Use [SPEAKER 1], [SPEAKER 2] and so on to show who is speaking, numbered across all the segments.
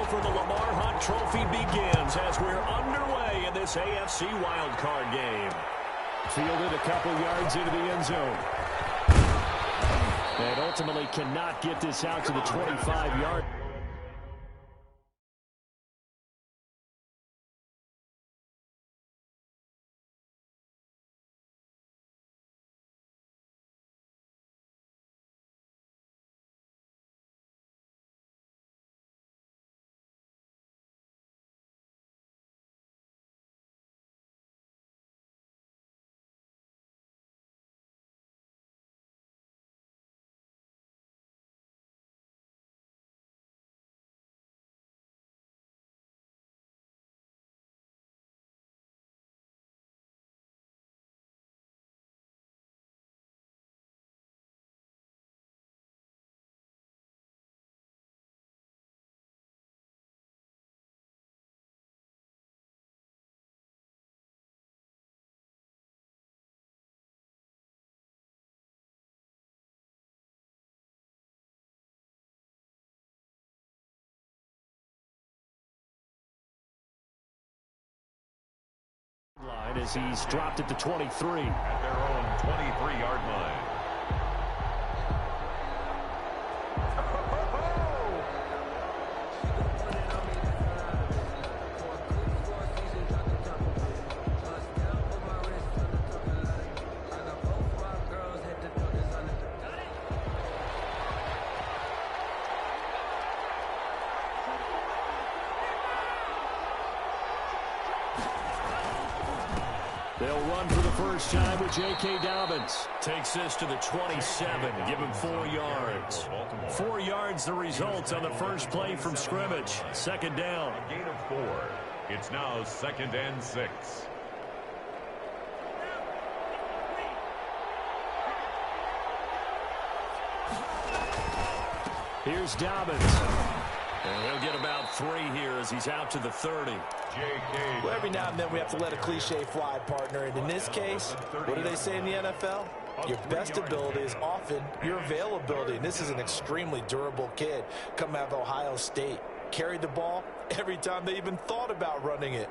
[SPEAKER 1] for the Lamar Hunt Trophy begins as we're underway in this AFC wildcard game. Fielded a couple yards into the end zone. And ultimately cannot get this out to the 25-yard. Line as he's dropped at the 23.
[SPEAKER 2] At their own 23-yard line.
[SPEAKER 1] They'll run for the first time with J.K. Dobbins. Takes this to the 27. Give him 4 yards. 4 yards the result on the first play from scrimmage. Second down.
[SPEAKER 2] A gain of 4. It's now 2nd and 6.
[SPEAKER 1] Here's Dobbins. And he'll get about 3 here as he's out to the 30.
[SPEAKER 3] Well, every now and then we have to let a cliche fly, partner. And in this case, what do they say in the NFL? Your best ability is often your availability. And this is an extremely durable kid coming out of Ohio State. Carried the ball every time they even thought about running it.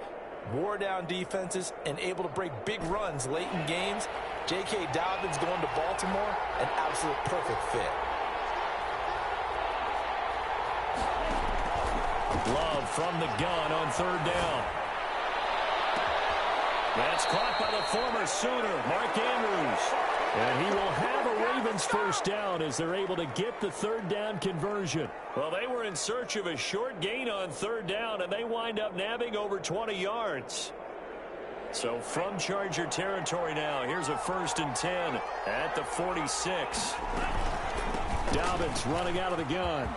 [SPEAKER 3] Wore down defenses and able to break big runs late in games. J.K. Dobbins going to Baltimore, an absolute perfect fit.
[SPEAKER 1] Love from the gun on 3rd down. That's caught by the former Sooner, Mark Andrews. And he will have a Ravens first down as they're able to get the 3rd down conversion. Well, they were in search of a short gain on 3rd down, and they wind up nabbing over 20 yards. So from Charger territory now, here's a 1st and 10 at the 46. Dobbins running out of the gun.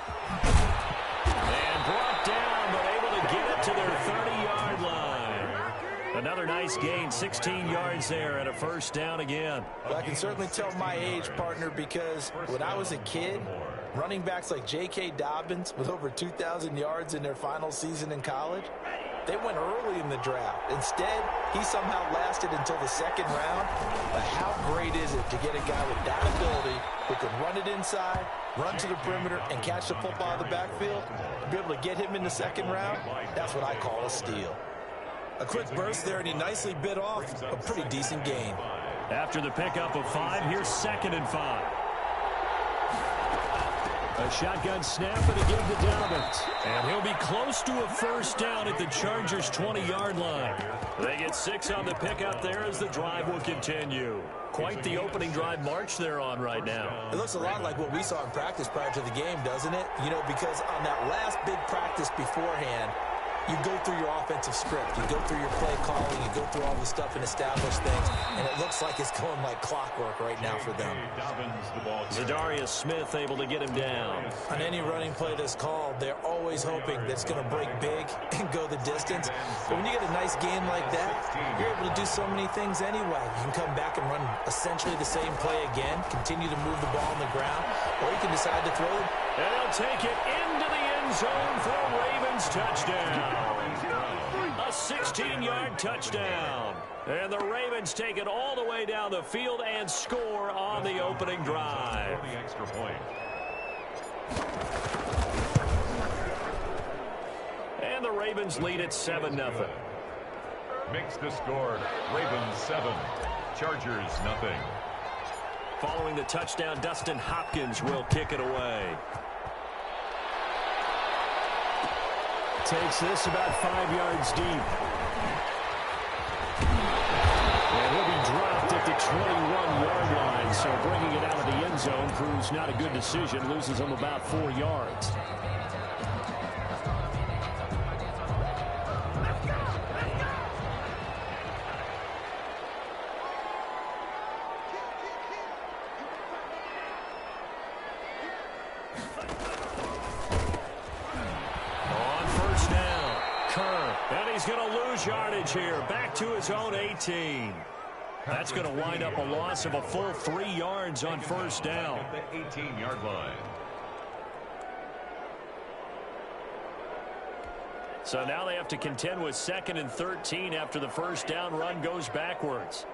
[SPEAKER 1] And brought down, but able to get it to their 30-yard line. Another nice gain, 16 yards there, and a first down again.
[SPEAKER 3] Well, I can certainly tell my age, partner, because when I was a kid, running backs like J.K. Dobbins with over 2,000 yards in their final season in college, they went early in the draft. Instead, he somehow lasted until the 2nd round. But how great is it to get a guy with that ability who can run it inside, run to the perimeter, and catch the football out of the backfield? To be able to get him in the 2nd round, that's what I call a steal. A quick burst there, and he nicely bit off a pretty decent gain.
[SPEAKER 1] After the pickup of 5, here's 2nd and 5. A shotgun snap and a give to Dobbins. And he'll be close to a first down at the Chargers' 20-yard line. They get 6 on the pickup there as the drive will continue. Quite the opening drive march they're on right now.
[SPEAKER 3] It looks a lot like what we saw in practice prior to the game, doesn't it? You know, because on that last big practice beforehand, you go through your offensive script, you go through your play calling, you go through all the stuff and establish things, and it looks like it's going like clockwork right now for them.
[SPEAKER 1] Zadarius Smith able to get him down.
[SPEAKER 3] On any running play that's called, they're always hoping that it's going to break big and go the distance. But when you get a nice game like that, you're able to do so many things anyway. You can come back and run essentially the same play again, continue to move the ball on the ground, or you can decide to throw it.
[SPEAKER 1] And he'll take it into the end zone for a Ravens touchdown. A 16-yard touchdown. And the Ravens take it all the way down the field and score on the opening drive. And the Ravens lead at 7-0.
[SPEAKER 2] Makes the score. Ravens 7, Chargers nothing.
[SPEAKER 1] Following the touchdown, Dustin Hopkins will kick it away. Takes this about 5 yards deep. And he'll be dropped at the 21-yard line. So bringing it out of the end zone proves not a good decision. Loses him about 4 yards. Yardage here, back to his own 18. That's going to wind up a loss of a full 3 yards on first down.
[SPEAKER 2] At the 18-yard line.
[SPEAKER 1] So now they have to contend with 2nd and 13 after the first down run goes backwards.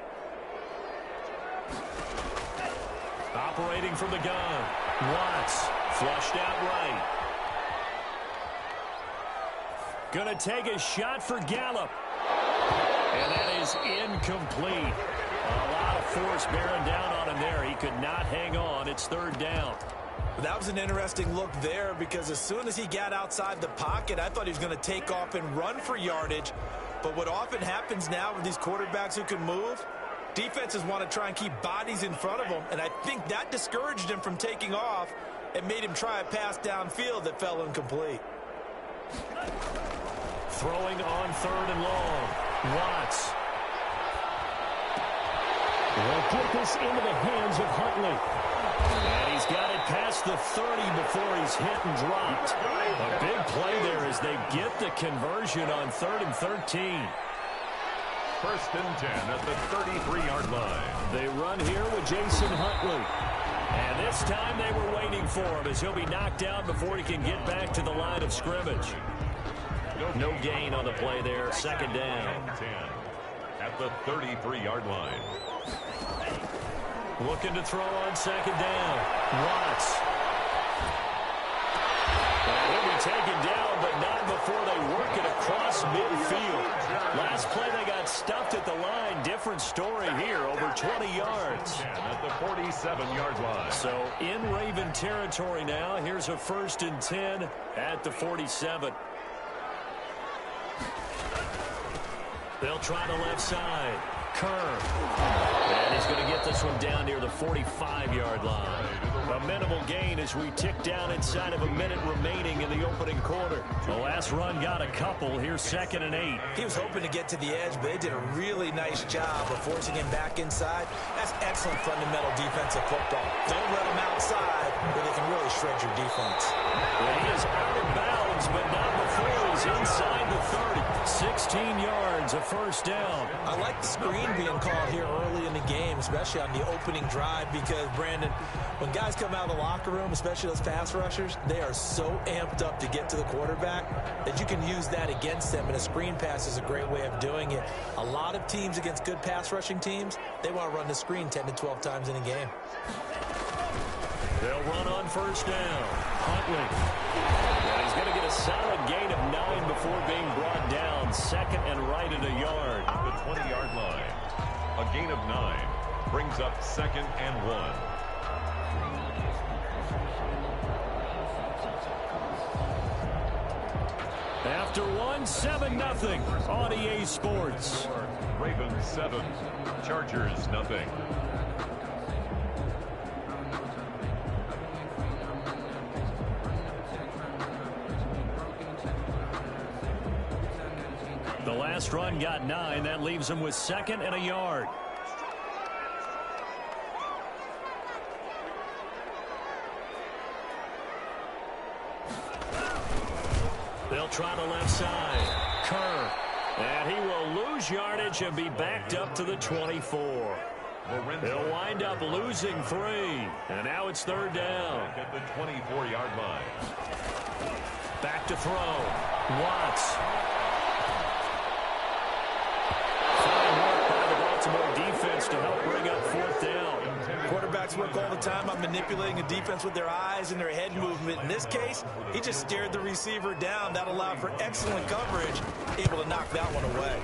[SPEAKER 1] Operating from the gun. Watts flushed out right. Going to take a shot for Gallup. And that is incomplete. A lot of force bearing down on him there. He could not hang on. It's 3rd down.
[SPEAKER 3] That was an interesting look there because as soon as he got outside the pocket, I thought he was going to take off and run for yardage. But what often happens now with these quarterbacks who can move, defenses want to try and keep bodies in front of them. And I think that discouraged him from taking off and made him try a pass downfield that fell incomplete.
[SPEAKER 1] Throwing on 3rd and long. Watts. Will get this into the hands of Huntley. And he's got it past the 30 before he's hit and dropped. A big play there as they get the conversion on 3rd and 13.
[SPEAKER 2] 1st and 10 at the 33-yard line.
[SPEAKER 1] They run here with Jason Huntley. And this time they were waiting for him as he'll be knocked down before he can get back to the line of scrimmage. No gain on the play there. 2nd down.
[SPEAKER 2] 10 at the 33-yard line.
[SPEAKER 1] Looking to throw on 2nd down. Watts. And he'll be taken down, but not before they work it across midfield. Last play they got stuffed at the line. Different story here. Over 20 yards.
[SPEAKER 2] At the 47-yard line.
[SPEAKER 1] So in Raven territory now. Here's a 1st and 10 at the 47. They'll try the left side. Kerr. And he's going to get this one down near the 45-yard line. A minimal gain as we tick down inside of a minute remaining in the opening quarter. The last run got a couple. Here's 2nd and 8.
[SPEAKER 3] He was hoping to get to the edge, but they did a really nice job of forcing him back inside. That's excellent fundamental defensive football. Don't let him outside where they can really shred your defense.
[SPEAKER 1] Well, he is out of bounds, but not before he's inside the 30. 16 yards, a 1st down.
[SPEAKER 3] I like the screen being called here early in the game, especially on the opening drive, because, Brandon, when guys come out of the locker room, especially those pass rushers, they are so amped up to get to the quarterback that you can use that against them, and a screen pass is a great way of doing it. A lot of teams against good pass rushing teams, they want to run the screen 10 to 12 times in a game.
[SPEAKER 1] They'll run on 1st down. Huntley. Well, he's going to get a solid gain of 9 before being brought down. 2nd and right at a yard.
[SPEAKER 2] The 20-yard line. A gain of 9 brings up 2nd and 1.
[SPEAKER 1] After 7-0 on EA Sports.
[SPEAKER 2] Ravens 7, Chargers nothing.
[SPEAKER 1] The last run got 9. That leaves them with 2nd and a yard. They'll try the left side. Kerr. And he will lose yardage and be backed up to the 24. They'll wind up losing 3. And now it's 3rd down.
[SPEAKER 2] At the 24-yard line.
[SPEAKER 1] Back to throw. Watts. Defense to help bring up fourth down.
[SPEAKER 3] Quarterbacks work all the time on manipulating a defense with their eyes and their head movement. In this case, he just stared the receiver down. That allowed for excellent coverage, able to knock that one away.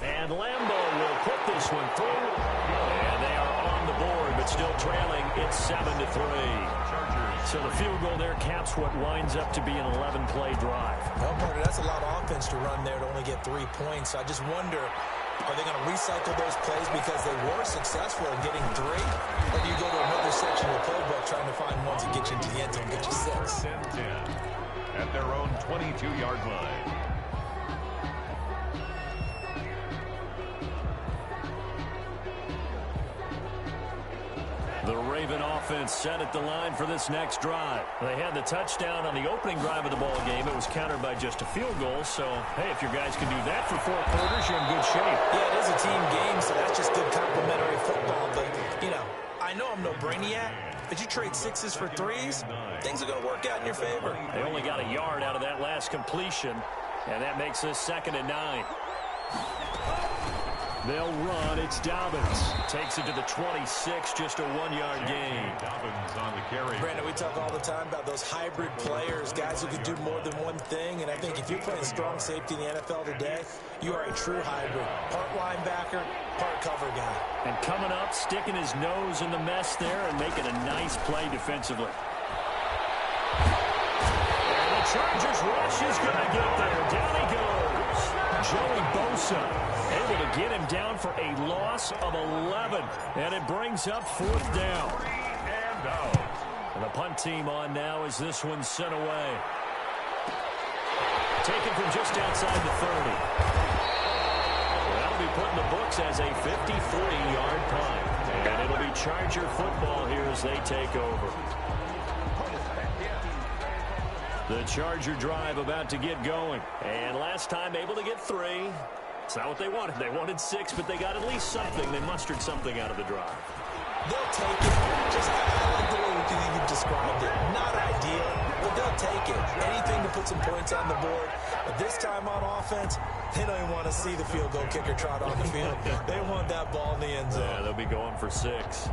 [SPEAKER 1] And Lambo will put this one through. And they are on the board, but still trailing. It's 7-3. So the field goal there caps what winds up to be an 11-play drive.
[SPEAKER 3] Well, partner, that's a lot of offense to run there to only get 3 points. I just wonder, are they going to recycle those plays because they were successful in getting 3? Or do you go to another section of the playbook trying to find ones that get you into the end zone and get you 6?
[SPEAKER 2] 10 at their own 22-yard line.
[SPEAKER 1] The Raven offense set at the line for this next drive. They had the touchdown on the opening drive of the ball game. It was countered by just a field goal. So, hey, if your guys can do that for 4 quarters, you're in good shape.
[SPEAKER 3] Yeah, it is a team game, so that's just good complementary football. But, you know, I know I'm no brainiac, but you trade 6s for 3s, things are going to work out in your favor.
[SPEAKER 1] They only got a yard out of that last completion, and that makes this 2nd and 9. They'll run. It's Dobbins. Takes it to the 26, just a 1-yard gain.
[SPEAKER 2] Dobbins on the carry.
[SPEAKER 3] Brandon, we talk all the time about those hybrid players, guys who can do more than one thing. And I think if you're playing strong safety in the NFL today, you are a true hybrid. Part linebacker, part cover guy.
[SPEAKER 1] And coming up, sticking his nose in the mess there and making a nice play defensively. And the Chargers rush is going to get there. Down he goes. Joey Bosa able to get him down for a loss of 11. And it brings up 4th down. And the punt team on now as this one's sent away. Taken from just outside the 30. That'll be put in the books as a 53-yard punt. And it'll be Charger football here as they take over. The Charger drive about to get going. And last time able to get 3. It's not what they wanted. They wanted 6, but they got at least something. They mustered something out of the drive.
[SPEAKER 3] They'll take it. Just I like the way you described it. Not ideal, but they'll take it. Anything to put some points on the board. But this time on offense, they don't even want to see the field goal kicker trot on the field. They want that ball in the end zone.
[SPEAKER 1] Yeah, they'll be going for 6.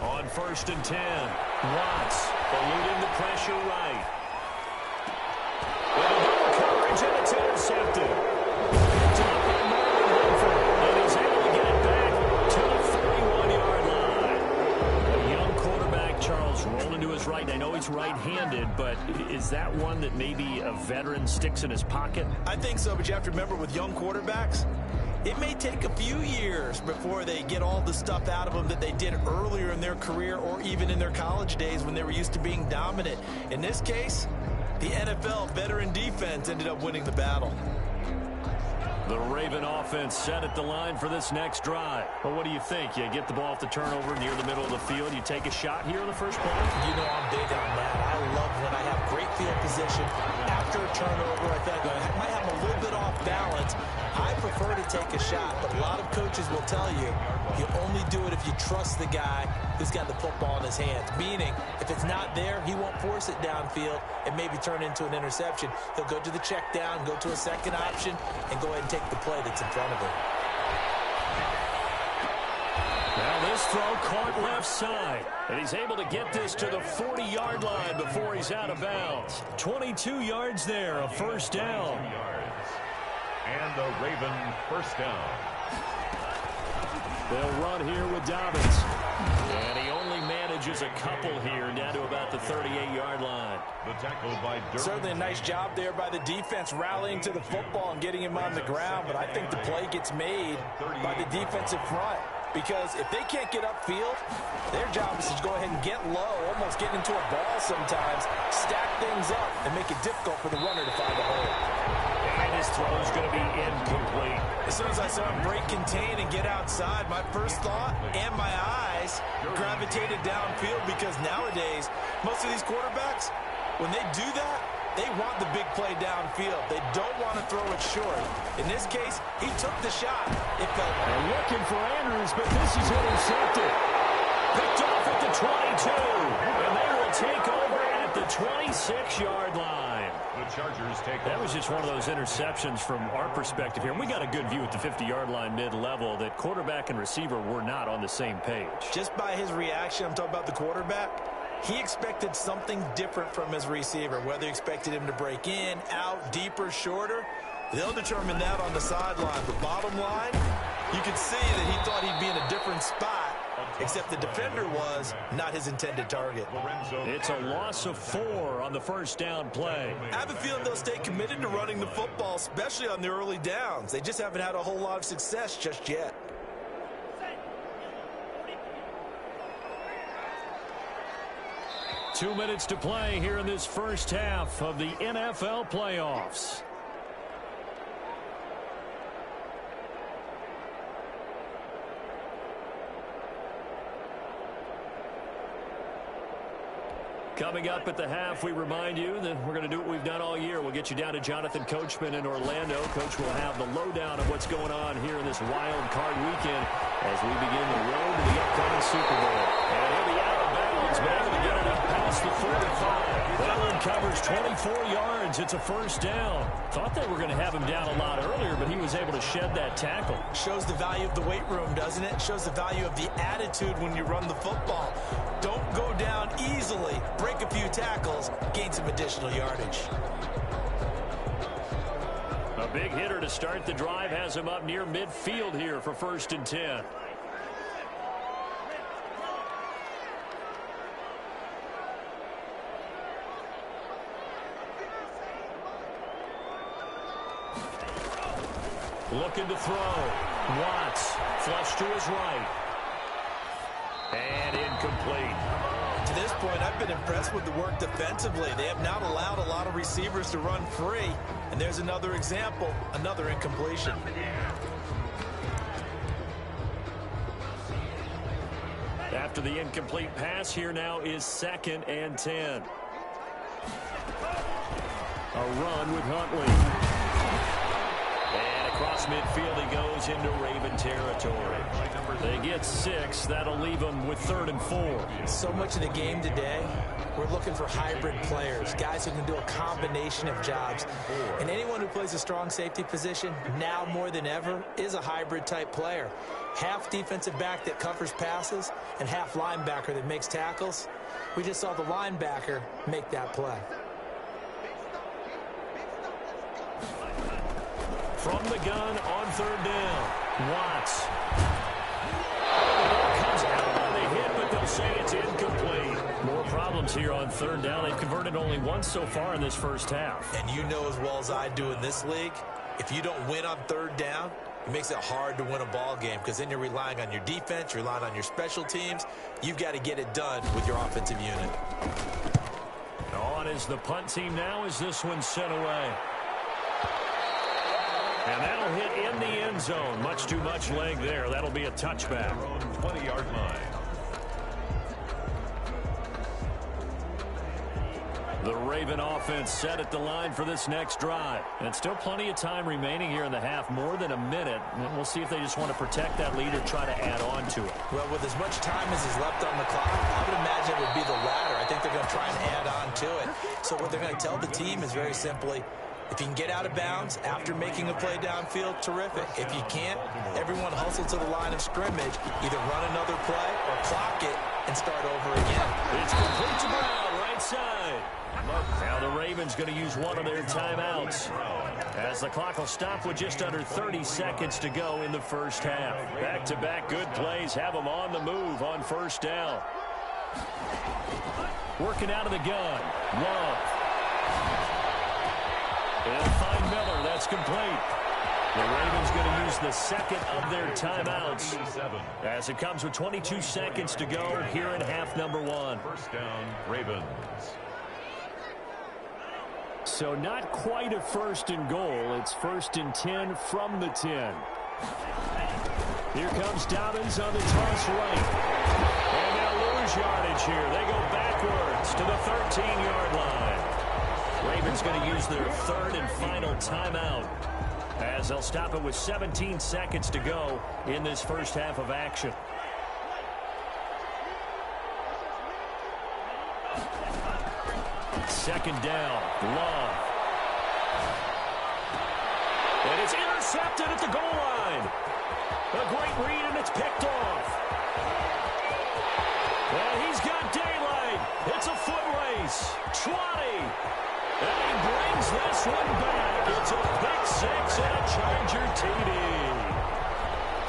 [SPEAKER 1] On 1st and 10, Watts eluding the pressure right. With a double coverage, and it's intercepted. Picked up by Marlon Humphrey, and he's able to get it back to the 31-yard line. A young quarterback, Charles, rolling to his right. I know he's right-handed, but is that one that maybe a veteran sticks in his pocket?
[SPEAKER 3] I think so, but you have to remember with young quarterbacks, it may take a few years before they get all the stuff out of them that they did earlier in their career or even in their college days when they were used to being dominant. In this case, the NFL veteran defense ended up winning the battle.
[SPEAKER 1] The Raven offense set at the line for this next drive. Well, what do you think? You get the ball off the turnover near the middle of the field. You take a shot here in the first play?
[SPEAKER 3] You know I'm big on that. I love when I have great field position. After a turnover, I think I might have a little bit off balance. I prefer to take a shot, but a lot of coaches will tell you, you only do it if you trust the guy who's got the football in his hands. Meaning, if it's not there, he won't force it downfield and maybe turn into an interception. He'll go to the check down, go to a second option, and go ahead and take the play that's in front of him.
[SPEAKER 1] Now this throw caught left side, and he's able to get this to the 40-yard line before he's out of bounds. 22 yards there, a 1st down.
[SPEAKER 2] And the Raven 1st down.
[SPEAKER 1] They'll run here with Dobbins. And he only manages a couple here down to about the 38-yard line.
[SPEAKER 2] The tackle by Durham.
[SPEAKER 3] Certainly a nice job there by the defense rallying to the football and getting him on the ground, but I think the play gets made by the defensive front. Because if they can't get upfield, their job is to go ahead and get low, almost get into a ball sometimes, stack things up, and make it difficult for the runner to find a hole.
[SPEAKER 1] And his throw is going to be incomplete.
[SPEAKER 3] As soon as I saw him break contain and get outside, my first thought and my eyes gravitated downfield because nowadays, most of these quarterbacks, when they do that, They want the big play downfield. They don't want to throw it short. In this case, he took the shot. It felt
[SPEAKER 1] They're looking for Andrews, but this is intercepted. Picked off at the 22. And they will take over at the 26-yard line.
[SPEAKER 2] The Chargers take
[SPEAKER 1] That was just one of those interceptions from our perspective here. And we got a good view at the 50-yard line mid-level that quarterback and receiver were not on the same page.
[SPEAKER 3] just by his reaction, I'm talking about the quarterback, he expected something different from his receiver, whether he expected him to break in, out, deeper, shorter. They'll determine that on the sideline. But bottom line, you could see that he thought he'd be in a different spot, except the defender was not his intended target.
[SPEAKER 1] It's a loss of 4 on the first down play.
[SPEAKER 3] I have a feeling they'll stay committed to running the football, especially on the early downs. They just haven't had a whole lot of success just yet.
[SPEAKER 1] Two minutes to play here in this first half of the NFL playoffs. Coming up at the half, we remind you that we're going to do what we've done all year. We'll get you down to Jonathan Coachman in Orlando. Coach will have the lowdown of what's going on here in this wild card weekend as we begin the road to the upcoming Super Bowl. And he'll be out of bounds, but able to get it up past the 45. Allen covers 24 yards. It's a first down. Thought they were going to have him down a lot earlier, but he was able to shed that tackle.
[SPEAKER 3] Shows the value of the weight room, doesn't it? Shows the value of the attitude when you run the football. Don't go down easily. Break a few tackles, gain some additional yardage.
[SPEAKER 1] A big hitter to start the drive has him up near midfield here for 1st and 10. Looking to throw. Watts flush to his right. And incomplete.
[SPEAKER 3] To this point, I've been impressed with the work defensively. They have not allowed a lot of receivers to run free. And there's another example, another incompletion.
[SPEAKER 1] After the incomplete pass, here now is 2nd and 10. A run with Huntley. And across midfield he goes into Raven territory. They get 6. That'll leave them with 3rd and 4.
[SPEAKER 3] So much of the game today, we're looking for hybrid players, guys who can do a combination of jobs. And anyone who plays a strong safety position, now more than ever, is a hybrid type player. Half defensive back that covers passes and half linebacker that makes tackles. We just saw the linebacker make that play.
[SPEAKER 1] From the gun on 3rd down, Watts. Comes out on the hit, but they'll say it's incomplete. More problems here on 3rd down. They've converted only once so far in this first half.
[SPEAKER 3] And you know as well as I do in this league, if you don't win on 3rd down, it makes it hard to win a ball game because then you're relying on your defense, you're relying on your special teams. You've got to get it done with your offensive unit.
[SPEAKER 1] On is the punt team now as this one's sent away. And that'll hit in the end zone. Much too much leg there. That'll be a touchback.
[SPEAKER 2] 20-yard line.
[SPEAKER 1] The Raven offense set at the line for this next drive. And still plenty of time remaining here in the half, more than a minute. And we'll see if they just want to protect that lead or try to add on to it.
[SPEAKER 3] Well, with as much time as is left on the clock, I would imagine it would be the latter. I think they're going to try and add on to it. So what they're going to tell the team is very simply, if you can get out of bounds after making a play downfield, terrific. If you can't, everyone hustle to the line of scrimmage, either run another play or clock it and start over again.
[SPEAKER 1] It's complete to Brown, right side. Now the Ravens going to use one of their timeouts as the clock will stop with just under 30 seconds to go in the first half. Back-to-back good plays have them on the move on 1st down. Working out of the gun. Love. They'll find Miller. That's complete. The Ravens going to use the 2nd of their timeouts as it comes with 22 seconds to go here in half number 1.
[SPEAKER 2] 1st down, Ravens.
[SPEAKER 1] So not quite a 1st and goal. It's 1st and 10 from the 10. Here comes Dobbins on the toss right. And they'll lose yardage here. They go backwards to the 13-yard line. Ravens going to use their third and final timeout as they'll stop it with 17 seconds to go in this first half of action. Second down, Love. And it's intercepted at the goal line. A great read, and it's picked off. And he's got daylight. It's a foot race. 20. And he brings this one back. It's a pick six and a Charger TD.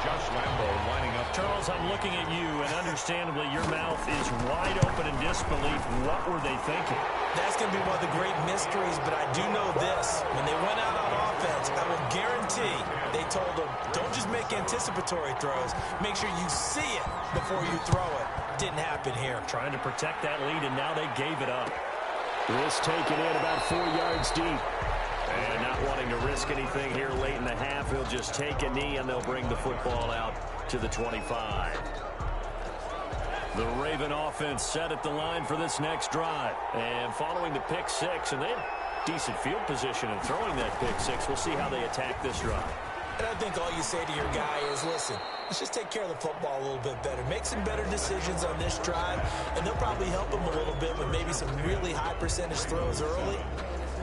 [SPEAKER 2] Josh Lambo lining up.
[SPEAKER 1] Charles, I'm looking at you, and understandably, your mouth is wide open in disbelief. What were they thinking?
[SPEAKER 3] That's going to be one of the great mysteries, but I do know this. When they went out on offense, I will guarantee they told them, don't just make anticipatory throws. Make sure you see it before you throw it. Didn't happen here.
[SPEAKER 1] Trying to protect that lead, and now they gave it up. This taken in about 4 yards deep. And not wanting to risk anything here late in the half, he'll just take a knee, and they'll bring the football out to the 25. The Raven offense set at the line for this next drive. And following the pick six, and they have decent field position in throwing that pick six. We'll see how they attack this drive.
[SPEAKER 3] And I think all you say to your guy is, listen, let's just take care of the football a little bit better. Make some better decisions on this drive, and they'll probably help him a little bit with maybe some really high percentage throws early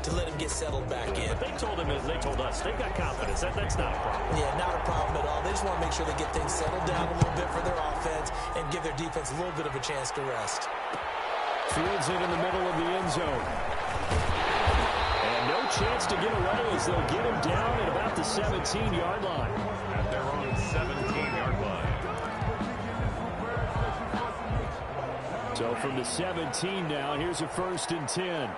[SPEAKER 3] to let him get settled back in.
[SPEAKER 1] They told him, as they told us, they've got confidence. That's not a problem.
[SPEAKER 3] Yeah, not a problem at all. They just want to make sure they get things settled down a little bit for their offense and give their defense a little bit of a chance to rest.
[SPEAKER 1] Fields it in the middle of the end zone. And no chance to get away as they'll get him down at about the 17-yard line.
[SPEAKER 2] At their own 17-yard line.
[SPEAKER 1] So from the 17 now, here's a 1st and 10.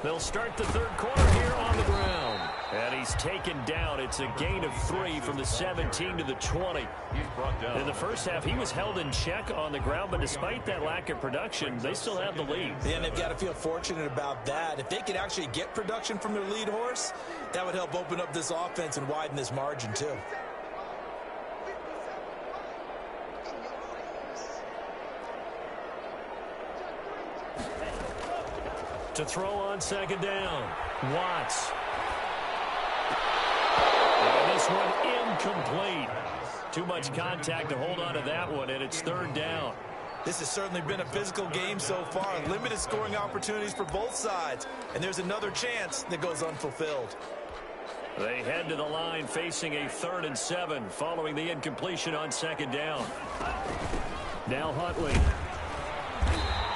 [SPEAKER 1] They'll start the third quarter here on the ground. And he's taken down. It's a gain of 3 from the 17 to the 20.
[SPEAKER 2] He's brought down.
[SPEAKER 1] In the first half, he was held in check on the ground, but despite that lack of production, they still have the lead.
[SPEAKER 3] And they've got to feel fortunate about that. If they could actually get production from their lead horse, that would help open up this offense and widen this margin too.
[SPEAKER 1] To throw on second down, Watts. And this one incomplete. Too much contact to hold on to that one, and it's 3rd down.
[SPEAKER 3] This has certainly been a physical game so far. Limited scoring opportunities for both sides. And there's another chance that goes unfulfilled.
[SPEAKER 1] They head to the line facing a 3rd and 7 following the incompletion on second down. Now Huntley.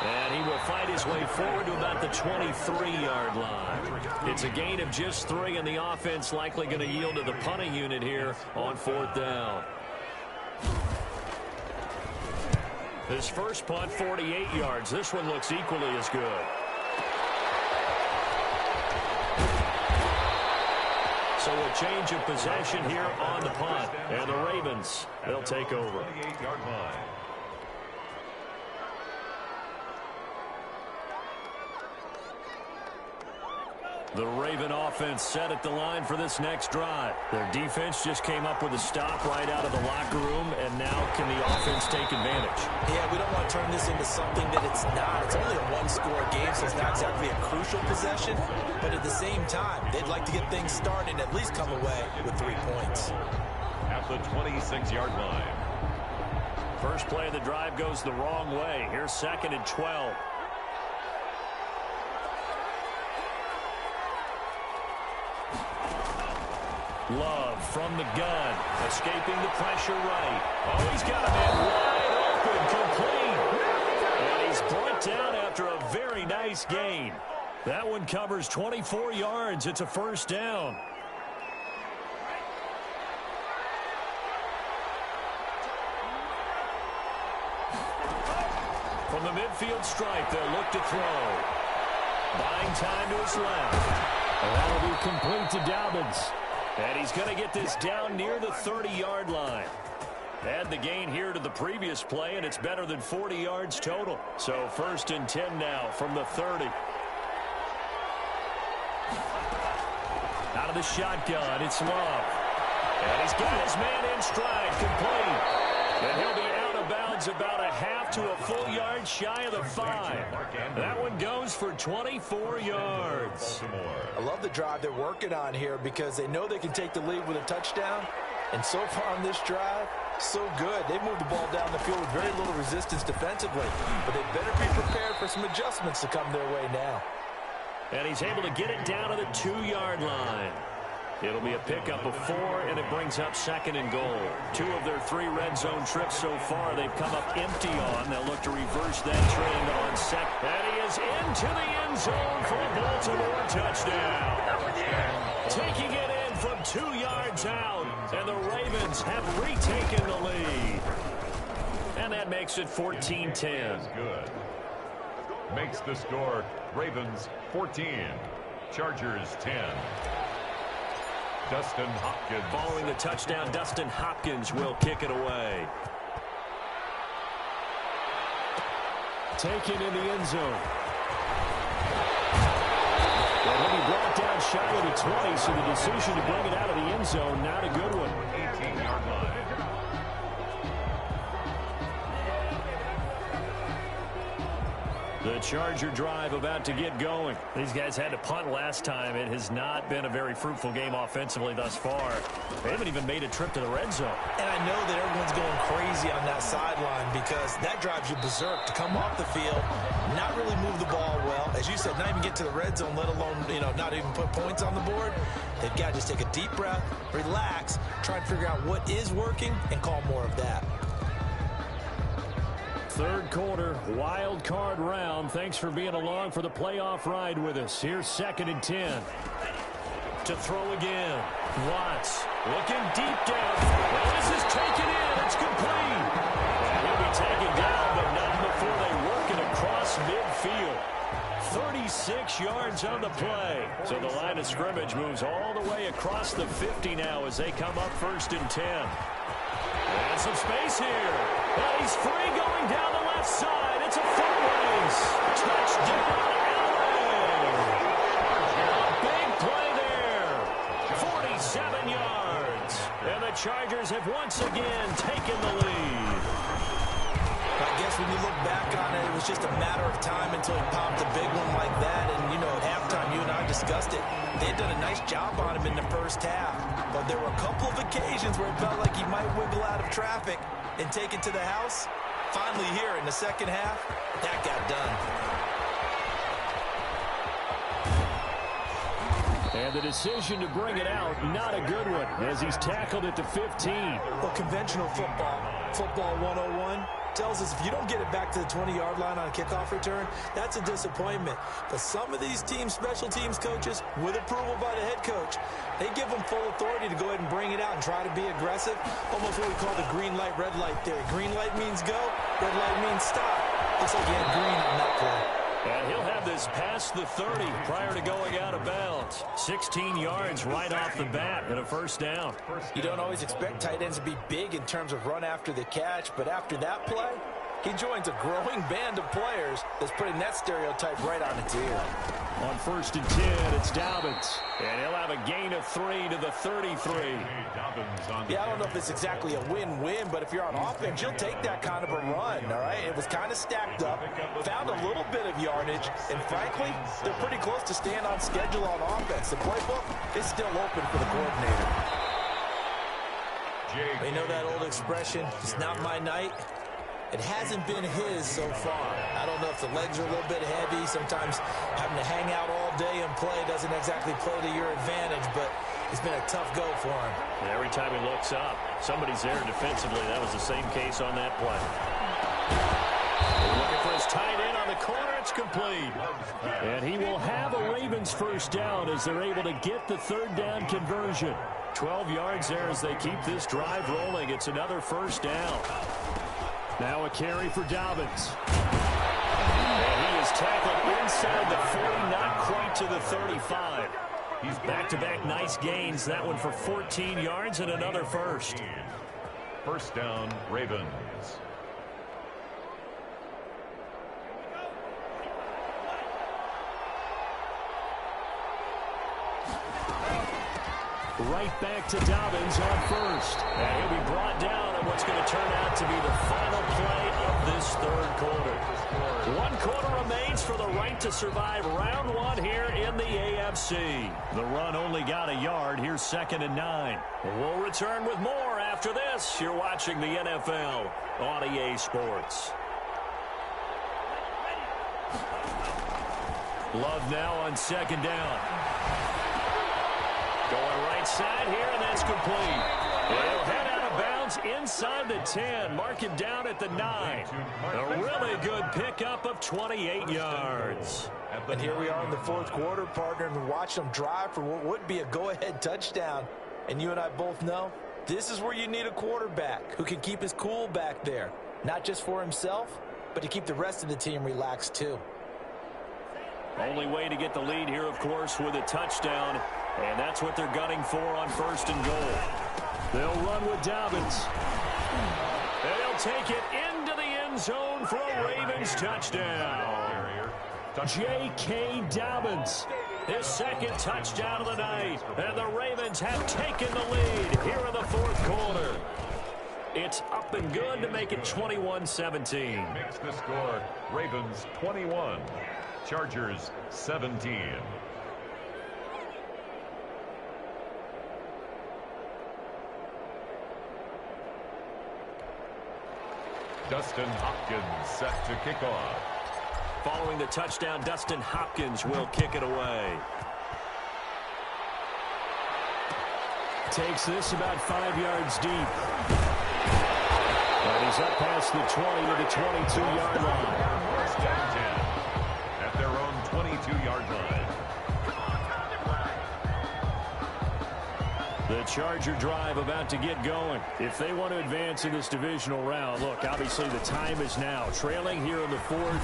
[SPEAKER 1] And he will fight his way forward to about the 23-yard line. It's a gain of just 3, and the offense likely going to yield to the punting unit here on 4th down. His first punt, 48 yards. This one looks equally as good. So a change of possession here on the punt. And the Ravens, they'll take over.
[SPEAKER 2] 28-yard line.
[SPEAKER 1] The Raven offense set at the line for this next drive. Their defense just came up with a stop right out of the locker room, and now can the offense take advantage?
[SPEAKER 3] Yeah, we don't want to turn this into something that it's not. It's only a one-score game, so it's not exactly a crucial possession. But at the same time, they'd like to get things started and at least come away with 3 points.
[SPEAKER 2] At the 26-yard line.
[SPEAKER 1] First play of the drive goes the wrong way. Here's 2nd and 12. Love from the gun, escaping the pressure right. Oh, he's got a man wide open, complete. And he's brought down after a very nice gain. That one covers 24 yards. It's a 1st down. From the midfield stripe, they'll look to throw. Buying time to his left. And that'll be complete to Dobbins. And he's going to get this down near the 30-yard line. Add the gain here to the previous play, and it's better than 40 yards total. So 1st and 10 now from the 30. Out of the shotgun, it's Love. And he's got his man in stride, complete. And he'll be out of bounds about a half to a full yard shy of the 5. That one goes for 24 yards.
[SPEAKER 3] I love the drive they're working on here because they know they can take the lead with a touchdown. And so far on this drive, so good. They've moved the ball down the field with very little resistance defensively. But they better be prepared for some adjustments to come their way now.
[SPEAKER 1] And he's able to get it down to the 2-yard line. It'll be a pickup of 4, and it brings up 2nd and goal. 2 of their 3 red zone trips so far they've come up empty on. They'll look to reverse that trend on 2nd. And he is into the end zone for a Baltimore touchdown. Taking it in from 2 yards out, and the Ravens have retaken the lead. And that makes it 14-10.
[SPEAKER 2] Good. Makes the score Ravens 14, Chargers 10. Dustin Hopkins.
[SPEAKER 1] Following the touchdown, Dustin Hopkins will kick it away. Taken in the end zone. Well, he'll be brought down shy of the 20, so the decision to bring it out of the end zone, not a good one.
[SPEAKER 2] 18-yard line.
[SPEAKER 1] The Charger drive about to get going. These guys had to punt last time. It has not been a very fruitful game offensively thus far. They haven't even made a trip to the red zone.
[SPEAKER 3] And I know that everyone's going crazy on that sideline because that drives you berserk to come off the field, not really move the ball well. As you said, not even get to the red zone, let alone, not even put points on the board. They've got to just take a deep breath, relax, try and figure out what is working, and call more of that.
[SPEAKER 1] 3rd quarter, wild card round. Thanks for being along for the playoff ride with us. Here's 2nd and 10. To throw again. Watts looking deep down. Well, this is taken in. It's complete. He'll be taken down, but not before they work it across midfield. 36 yards on the play. So the line of scrimmage moves all the way across the 50 now as they come up 1st and 10. And some space here. Well, he's free going down the left side. It's a foot race. Touchdown, LA. A big play there. 47 yards. And the Chargers have once again taken the lead.
[SPEAKER 3] I guess when you look back on it, it was just a matter of time until he popped a big one like that. And, at halftime, you and I discussed it. They had done a nice job on him in the first half. But there were a couple of occasions where it felt like he might wiggle out of traffic and take it to the house. Finally here in the second half, that got done.
[SPEAKER 1] And the decision to bring it out, not a good one, as he's tackled at the 15.
[SPEAKER 3] Well, conventional football 101, tells us if you don't get it back to the 20-yard line on a kickoff return, that's a disappointment. But some of these special teams coaches, with approval by the head coach, they give them full authority to go ahead and bring it out and try to be aggressive. Almost what we call the green light, red light theory. Green light means go, red light means stop. Looks like he had green on that play.
[SPEAKER 1] And he'll have this past the 30 prior to going out of bounds. 16 yards right off the bat and a 1st down.
[SPEAKER 3] You don't always expect tight ends to be big in terms of run after the catch, but after that play, he joins a growing band of players that's putting that stereotype right on its ear.
[SPEAKER 1] On 1st and 10, it's Dobbins. And he'll have a gain of 3 to the 33.
[SPEAKER 3] Yeah, I don't know if it's exactly a win-win, but if you're on offense, you'll take that kind of a run, all right? It was kind of stacked up, found a little bit of yardage, and frankly, they're pretty close to staying on schedule on offense. The playbook is still open for the coordinator. You know that old expression, it's not my night? It hasn't been his so far. I don't know if the legs are a little bit heavy. Sometimes having to hang out all day and play doesn't exactly play to your advantage, but it's been a tough go for him.
[SPEAKER 1] And every time he looks up, somebody's there defensively. That was the same case on that play. Looking for his tight end on the corner. It's complete. And he will have a Ravens 1st down as they're able to get the 3rd down conversion. 12 yards there as they keep this drive rolling. It's another 1st down. Now a carry for Dobbins. And he is tackled inside the 40, not quite to the 35. He's back-to-back nice gains. That one for 14 yards and another 1st.
[SPEAKER 2] First down, Ravens.
[SPEAKER 1] Right back to Dobbins on first. And he'll be brought down on what's going to turn out to be the final play of this third quarter. 1 quarter remains for the right to survive round 1 here in the AFC. The run only got a yard. Here's 2nd and 9. We'll return with more after this. You're watching the NFL on EA Sports. Love now on 2nd down. Going right side here, and that's complete. They'll head out of bounds inside the 10. Mark him down at the 9. A really good pickup of 28 yards.
[SPEAKER 3] And here we are in the 4th quarter, partner, and watch them drive for what would be a go-ahead touchdown. And you and I both know this is where you need a quarterback who can keep his cool back there. Not just for himself, but to keep the rest of the team relaxed too.
[SPEAKER 1] Only way to get the lead here, of course, with a touchdown. And that's what they're gunning for on 1st and goal. They'll run with Dobbins. They'll take it into the end zone for a Ravens touchdown. J.K. Dobbins, his 2nd touchdown of the night. And the Ravens have taken the lead here in the 4th quarter. It's up and good to make it 21-17.
[SPEAKER 2] Makes the score Ravens 21, Chargers 17. Dustin Hopkins set to kick off.
[SPEAKER 1] Following the touchdown, Dustin Hopkins will kick it away. Takes this about 5 yards deep. And he's up past the 20 to the 22-yard line.
[SPEAKER 2] First down 10 at their own 22-yard line.
[SPEAKER 1] The Charger drive about to get going. If they want to advance in this divisional round, look, obviously the time is now. Trailing here in the 4th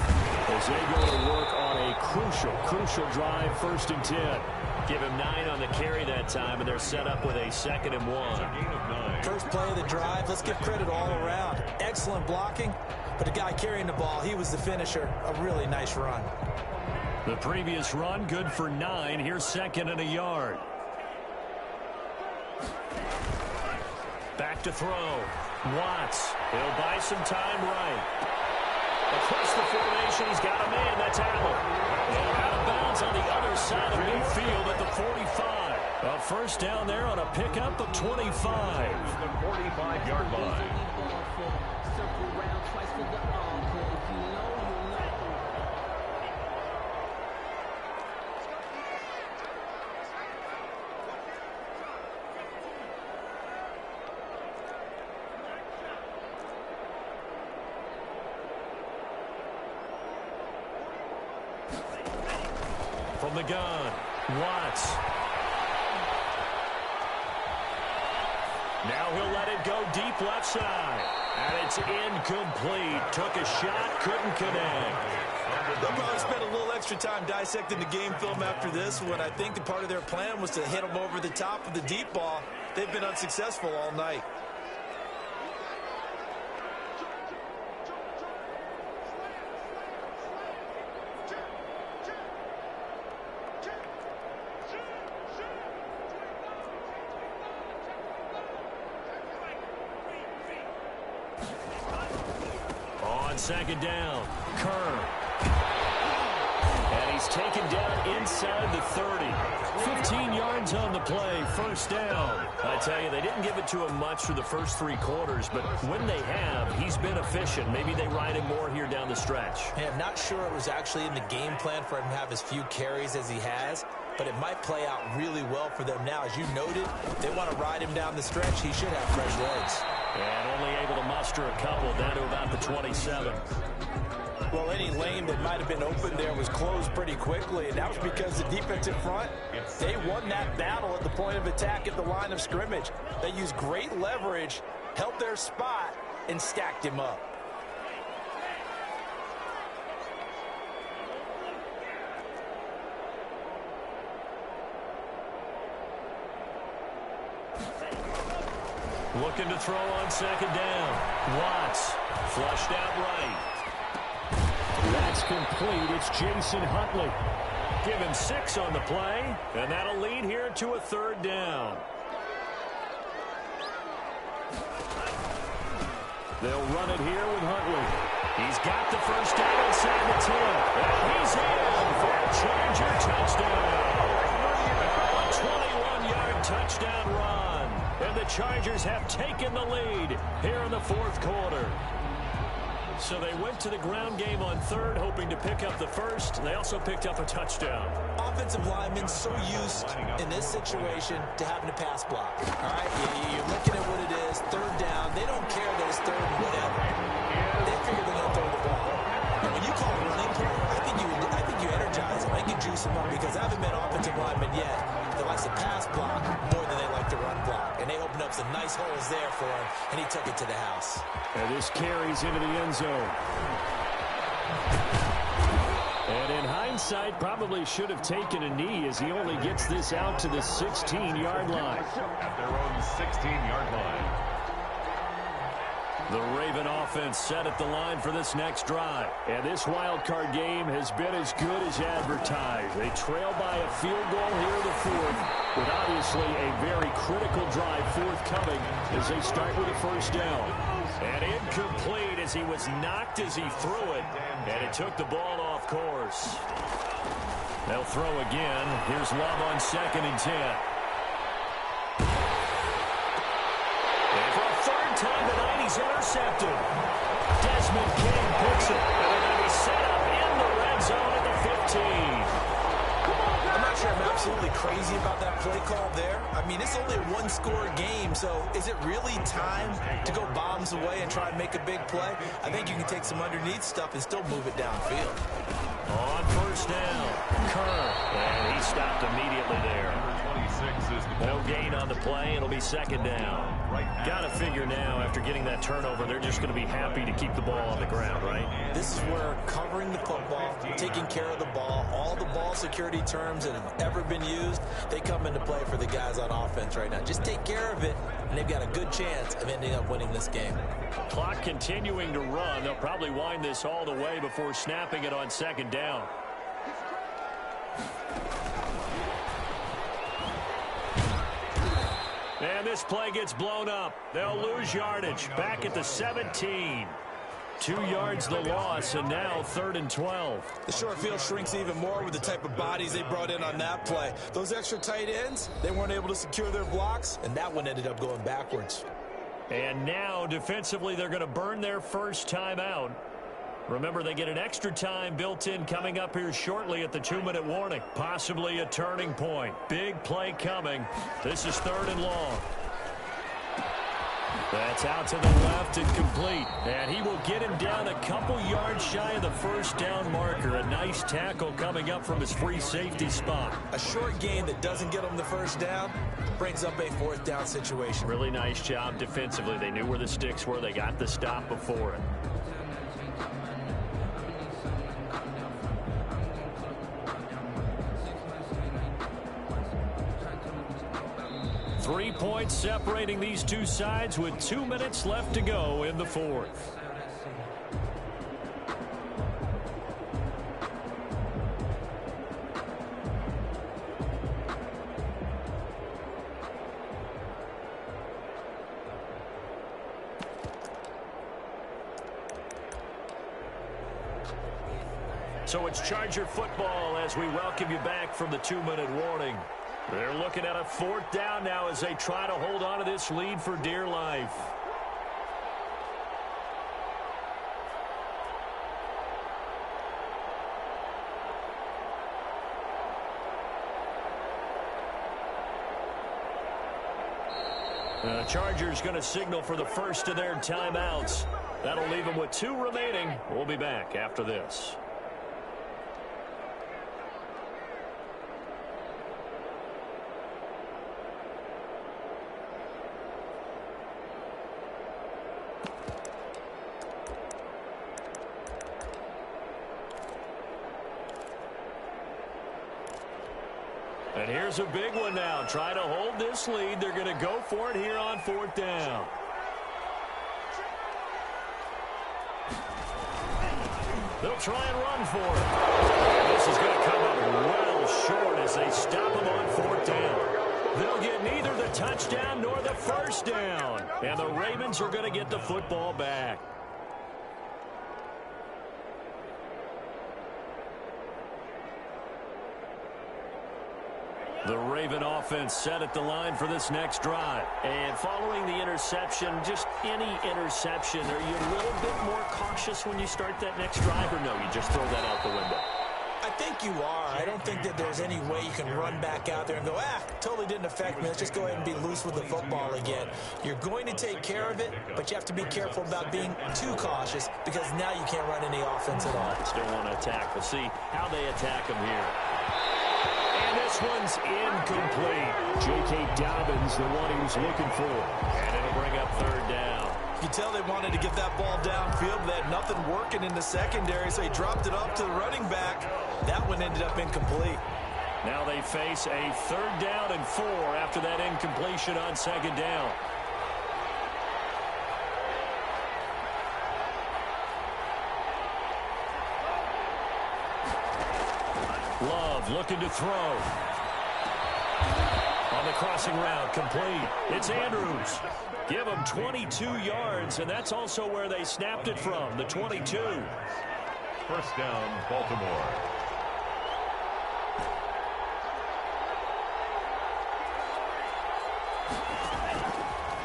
[SPEAKER 1] as they go to work on a crucial drive, 1st and 10. Give him 9 on the carry that time, and they're set up with a 2nd and 1.
[SPEAKER 3] First play of the drive, let's give credit all around. Excellent blocking, but the guy carrying the ball, he was the finisher. A really nice run.
[SPEAKER 1] The previous run, good for 9. Here's 2nd and a yard. Back to throw. Watts. He'll buy some time right. Across the formation, he's got a man. That's Allen. And out of bounds on the other side of midfield at the 45. A first down there on a pickup of 25.
[SPEAKER 2] The 45-yard line.
[SPEAKER 1] From the gun, Watts. Now he'll let it go deep left side. And it's incomplete. Took a shot, couldn't connect.
[SPEAKER 3] They'll probably spend a little extra time dissecting the game film after this when I think the part of their plan was to hit them over the top of the deep ball. They've been unsuccessful all night.
[SPEAKER 1] Second down, Kerr. And he's taken down inside the 30. 15 yards on the play, first down. I tell you, they didn't give it to him much for the first 3 quarters, but when they have, he's been efficient. Maybe they ride him more here down the stretch.
[SPEAKER 3] Hey, I'm not sure it was actually in the game plan for him to have as few carries as he has, but it might play out really well for them now. As you noted, they want to ride him down the stretch. He should have fresh legs.
[SPEAKER 1] And only able to muster a couple down to about the 27.
[SPEAKER 3] Well, any lane that might have been open there was closed pretty quickly, and that was because the defensive front, they won that battle at the point of attack at the line of scrimmage. They used great leverage, held their spot, and stacked him up.
[SPEAKER 1] Looking to throw on second down. Watts flushed out right. That's complete. It's Jason Huntley. Give him 6 on the play, and that'll lead here to a third down. They'll run it here with Huntley. He's got the first down inside the 10. And he's in for a Charger touchdown. A 21-yard touchdown run. And the Chargers have taken the lead here in the fourth quarter. So they went to the ground game on third, hoping to pick up the first. They also picked up a touchdown.
[SPEAKER 3] Offensive linemen so used in this situation to having to pass block. All right, you're looking at what it is, third down. They don't care that it's third and whatever. They figure they're going to throw the ball. And when you call a running play, I think you energize them. I think you juice them up because I haven't met offensive linemen yet that likes to pass block more than they like to run block. And they opened up some nice holes there for him, and he took it to the house.
[SPEAKER 1] And this carries into the end zone. And in hindsight, probably should have taken a knee as he only gets this out to the 16-yard line.
[SPEAKER 2] At their own 16-yard line.
[SPEAKER 1] The Raven offense set at the line for this next drive. And this wild card game has been as good as advertised. They trail by a field goal here in the fourth, with obviously a very critical drive forthcoming as they start with a first down. And incomplete as he was knocked as he threw it. And it took the ball off course. They'll throw again. Here's Love on 2nd and 10. And for a third time tonight, he's intercepted. Desmond King picks it. And they're going to be set up in the red zone at the 15.
[SPEAKER 3] I'm not sure I'm absolutely crazy about that play call there. I mean, it's only a one-score game, so is it really time to go bombs away and try and make a big play? I think you can take some underneath stuff and still move it downfield.
[SPEAKER 1] On first down, Kerr, and he stopped immediately there. No gain on the play. It'll be second down. Got to figure now, after getting that turnover, they're just going to be happy to keep the ball on the ground, right?
[SPEAKER 3] This is where covering the football, taking care of the ball, all the ball security terms that have ever been used, they come into play for the guys on offense right now. Just take care of it, and they've got a good chance of ending up winning this game.
[SPEAKER 1] Clock continuing to run. They'll probably wind this all the way before snapping it on second down. And this play gets blown up. They'll lose yardage. Back at the 17. 2 yards the loss, and now 3rd and 12.
[SPEAKER 3] The short field shrinks even more with the type of bodies they brought in on that play. Those extra tight ends, they weren't able to secure their blocks, and that one ended up going backwards.
[SPEAKER 1] And now, defensively, they're going to burn their first time out. Remember, they get an extra time built in coming up here shortly at the 2-minute warning. Possibly a turning point. Big play coming. This is 3rd and long. That's out to the left and complete. And he will get him down a couple yards shy of the first down marker. A nice tackle coming up from his free safety spot.
[SPEAKER 3] A short gain that doesn't get him the first down brings up a 4th down situation.
[SPEAKER 1] Really nice job defensively. They knew where the sticks were. They got the stop before it. Three points separating these two sides with 2 minutes left to go in the fourth. So it's Charger football as we welcome you back from the 2-minute warning. They're looking at a 4th down now as they try to hold on to this lead for dear life. The Chargers going to signal for the first of their timeouts. That'll leave them with 2 remaining. We'll be back after this. And here's a big one now. Try to hold this lead. They're going to go for it here on 4th down. They'll try and run for it. This is going to come up well short as they stop him on 4th down. They'll get neither the touchdown nor the first down. And the Ravens are going to get the football back. The Raven offense set at the line for this next drive. And following the interception, just any interception, are you a little bit more cautious when you start that next drive, or no, you just throw that out the window?
[SPEAKER 3] I think you are. I don't think that there's any way you can run back out there and go, totally didn't affect me. Let's just go ahead and be loose with the football again. You're going to take care of it, but you have to be careful about being too cautious because now you can't run any offense at all.
[SPEAKER 1] Still want to attack. We'll see how they attack him here. And this one's incomplete. J.K. Dobbins, the one he was looking for. And it'll bring up 3rd down.
[SPEAKER 3] You can tell they wanted to get that ball downfield, but they had nothing working in the secondary, so he dropped it off to the running back. That one ended up incomplete.
[SPEAKER 1] Now they face a 3rd down and 4 after that incompletion on 2nd down. Love looking to throw. On the crossing route, complete. It's Andrews. Give him 22 yards, and that's also where they snapped it from, the 22.
[SPEAKER 2] 1st down, Baltimore.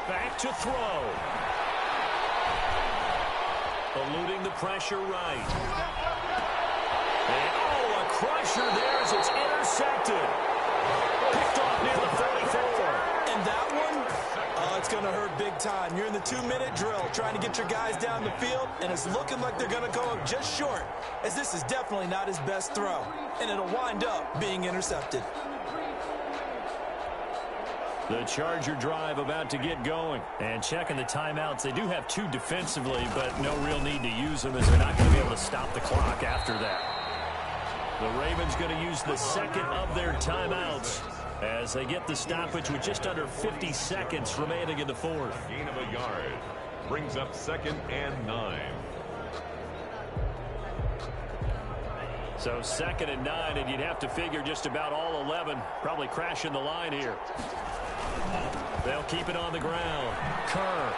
[SPEAKER 1] Back to throw. Eluding the pressure right. And, a crusher there as it's intercepted. Picked off near the 44.
[SPEAKER 3] And that one, it's going to hurt big time. You're in the 2-minute drill trying to get your guys down the field, and it's looking like they're going to go up just short, as this is definitely not his best throw, and it'll wind up being intercepted.
[SPEAKER 1] The Charger drive about to get going. And checking the timeouts. They do have 2 defensively, but no real need to use them as they're not going to be able to stop the clock after that. The Ravens going to use the 2nd of their timeouts as they get the stoppage with just under 50 seconds remaining in the 4th.
[SPEAKER 2] Gain of a yard. Brings up 2nd and 9.
[SPEAKER 1] So 2nd and 9, and you'd have to figure just about all 11 probably crashing the line here. They'll keep it on the ground. Kerr.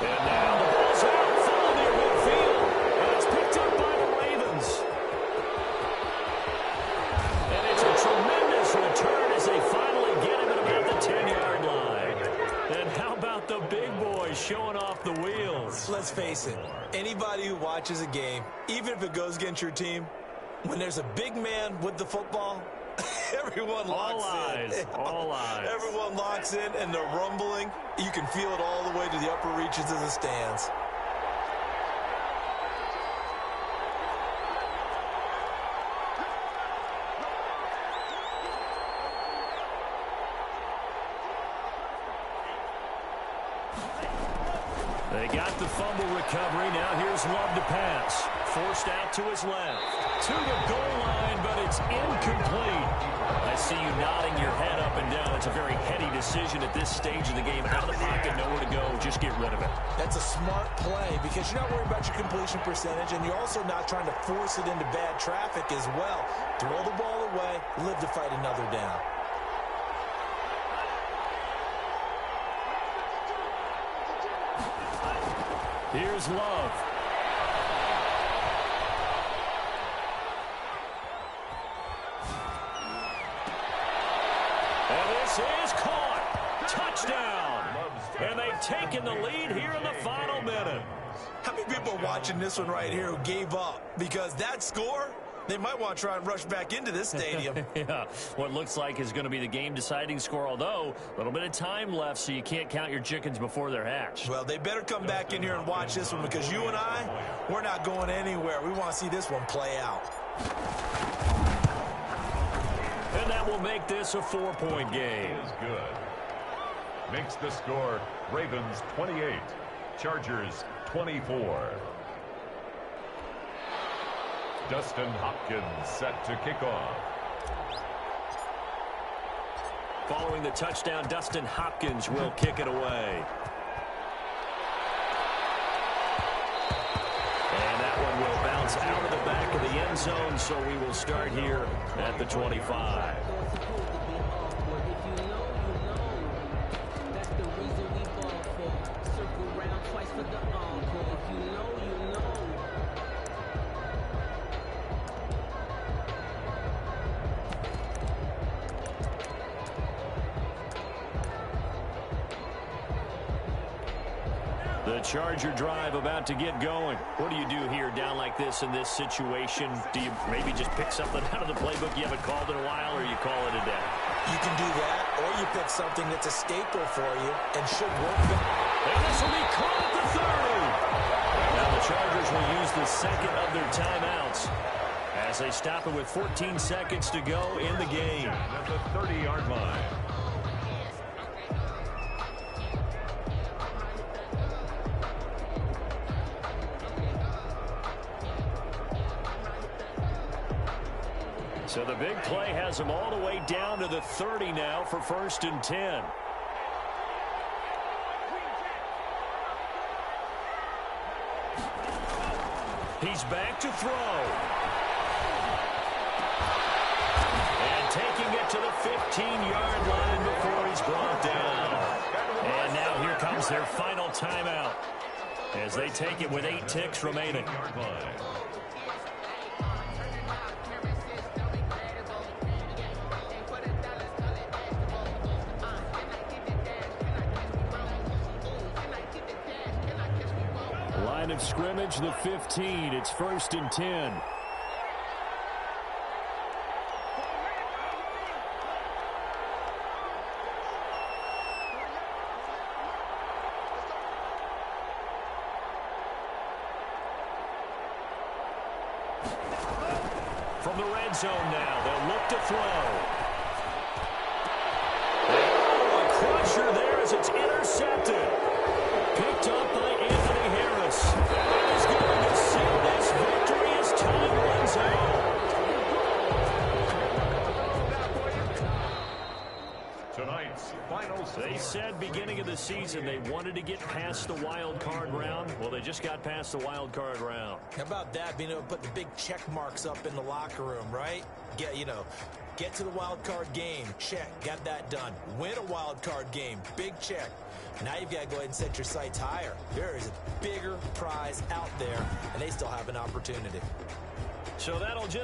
[SPEAKER 1] And now the ball's out. Fall near midfield. And it's picked up by the Ravens. And it's a tremendous return as they finally get him at about the 10-yard line. And how about the big boys showing off the wheels?
[SPEAKER 3] Let's face it, anybody who watches a game, even if it goes against your team, when there's a big man with the football, everyone locks in.
[SPEAKER 1] All eyes.
[SPEAKER 3] Everyone locks in, and they're rumbling. You can feel it all the way to the upper reaches of the stands.
[SPEAKER 1] They got the fumble recovery. Now here's Love to pass. Forced out to his left. To the goal line, but it's incomplete. I see you nodding your head up and down. It's a very heady decision at this stage of the game. Out of the pocket, nowhere to go. Just get rid of it.
[SPEAKER 3] That's a smart play because you're not worried about your completion percentage, and you're also not trying to force it into bad traffic as well. Throw the ball away, live to fight another down.
[SPEAKER 1] Here's Love. And this is caught. Touchdown. And they've taken the lead here in the final minute.
[SPEAKER 3] How many people are watching this one right here who gave up? Because that score, they might want to try and rush back into this stadium.
[SPEAKER 1] Yeah, what looks like is going to be the game-deciding score, although a little bit of time left, so you can't count your chickens before they're hatched.
[SPEAKER 3] Well, they better come back in here and watch this one because you and I, we're not going anywhere. We want to see this one play out.
[SPEAKER 1] And that will make this a 4-point game.
[SPEAKER 2] Is good. Makes the score Ravens 28, Chargers 24. Dustin Hopkins set to kick off.
[SPEAKER 1] Following the touchdown, Dustin Hopkins will kick it away. And that one will bounce out of the back of the end zone, so we will start here at the 25. The Charger drive about to get going. What do you do here down like this in this situation? Do you maybe just pick something out of the playbook you haven't called in a while, or you call it a day?
[SPEAKER 3] You can do that, or you pick something that's a staple for you and should work.
[SPEAKER 1] And this will be caught at the 30. Now the Chargers will use the second of their timeouts as they stop it with 14 seconds to go in the game.
[SPEAKER 2] At the 30-yard line.
[SPEAKER 1] So the big play has them all the way down to the 30 now for 1st and 10. He's back to throw. And taking it to the 15-yard line before he's brought down. And now here comes their final timeout as they take it with 8 ticks remaining. Line of scrimmage, the 15. It's 1st and 10. From the red zone now, they'll look to throw. Oh, a crusher there as it's intercepted. Picked up by Anthony Harris. That is going to seal this victory as time runs out.
[SPEAKER 2] Tonight's final score.
[SPEAKER 1] They said beginning of the season they wanted to get past the wild card round. Well, they just got past the wild card round.
[SPEAKER 3] How about that, being able to put the big check marks up in the locker room, right? Get to the wild card game. Check. Got that done. Win a wild card game. Big check. Now you've got to go ahead and set your sights higher. There is a bigger prize out there, and they still have an opportunity.
[SPEAKER 1] So that'll just